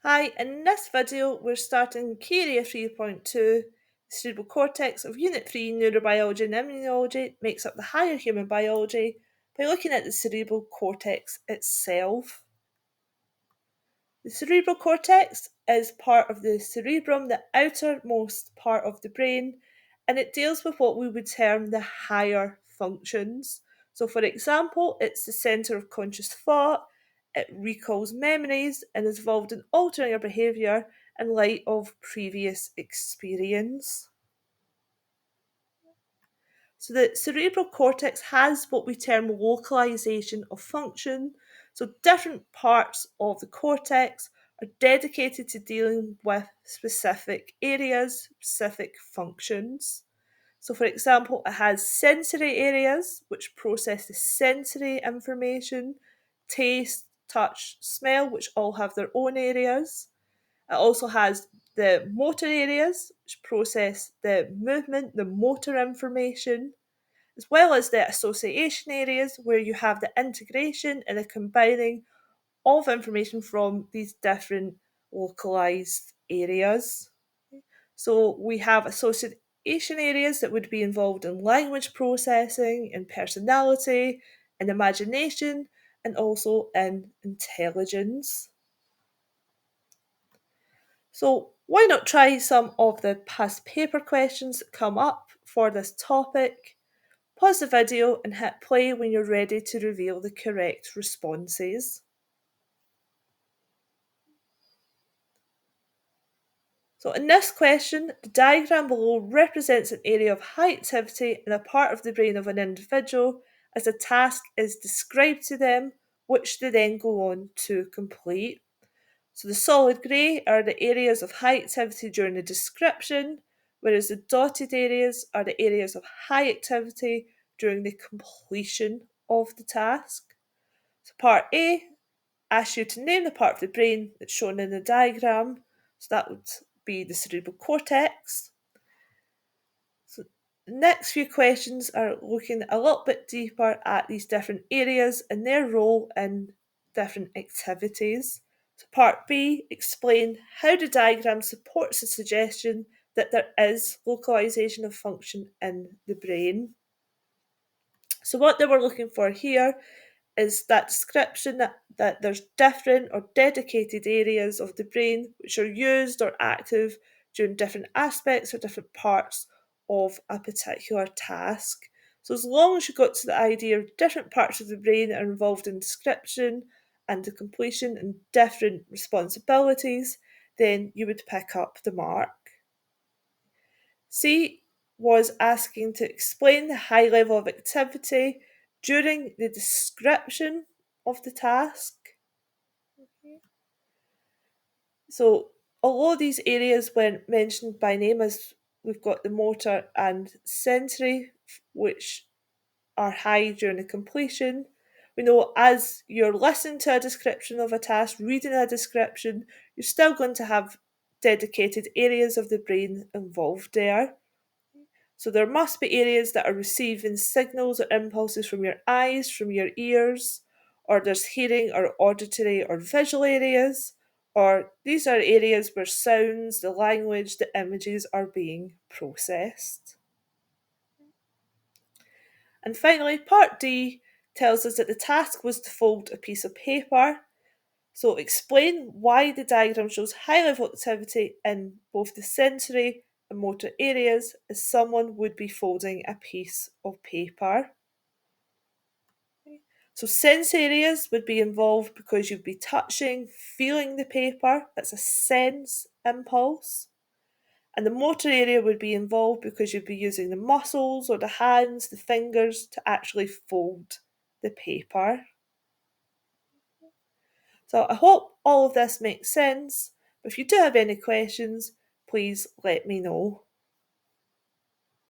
Hi, in this video we're starting Key Area 3.2. The cerebral cortex of Unit 3 Neurobiology and Immunology makes up the higher human biology by looking at the cerebral cortex itself. The cerebral cortex is part of the cerebrum, the outermost part of the brain, and it deals with what we would term the higher functions. So, for example, it's the centre of conscious thought, it recalls memories, and is involved in altering our behaviour in light of previous experience. So the cerebral cortex has what we term localization of function. So different parts of the cortex are dedicated to dealing with specific areas, specific functions. So, for example, it has sensory areas which process the sensory information, taste, touch, smell, which all have their own areas. It also has the motor areas which process the movement, the motor information, as well as the association areas where you have the integration and the combining of information from these different localized areas. So we have association areas that would be involved in language processing, in personality, in imagination, and also in intelligence. So why not try some of the past paper questions that come up for this topic? Pause the video and hit play when you're ready to reveal the correct responses. So in this question, the diagram below represents an area of high activity in a part of the brain of an individual as a task is described to them, which they then go on to complete. So the solid grey are the areas of high activity during the description, whereas the dotted areas are the areas of high activity during the completion of the task. So part A asks you to name the part of the brain that's shown in the diagram. So that would be the cerebral cortex. So the next few questions are looking a little bit deeper at these different areas and their role in different activities. So part B, explain how the diagram supports the suggestion that there is localization of function in the brain. So what they were looking for here is that description that there's different or dedicated areas of the brain which are used or active during different aspects or different parts of a particular task. So as long as you got to the idea of different parts of the brain are involved in description and the completion and different responsibilities, then you would pick up the mark. C was asking to explain the high level of activity during the description of the task. So, although these areas weren't mentioned by name, as we've got the motor and sensory, which are high during the completion, we know as you're listening to a description of a task, reading a description, you're still going to have dedicated areas of the brain involved there. So there must be areas that are receiving signals or impulses from your eyes, from your ears, or there's hearing or auditory or visual areas, or these are areas where sounds, the language, the images are being processed. And finally, part D tells us that the task was to fold a piece of paper. So explain why the diagram shows high level activity in both the sensory and motor areas as someone would be folding a piece of paper. So sense areas would be involved because you'd be touching, feeling the paper, that's a sense impulse. And the motor area would be involved because you'd be using the muscles or the hands, the fingers to actually fold the paper. So I hope all of this makes sense. But if you do have any questions, please let me know.